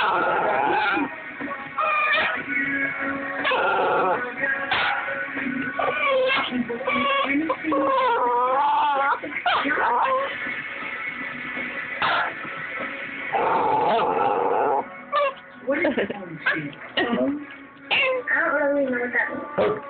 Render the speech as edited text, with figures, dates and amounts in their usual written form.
What is it? I don't really know what that means.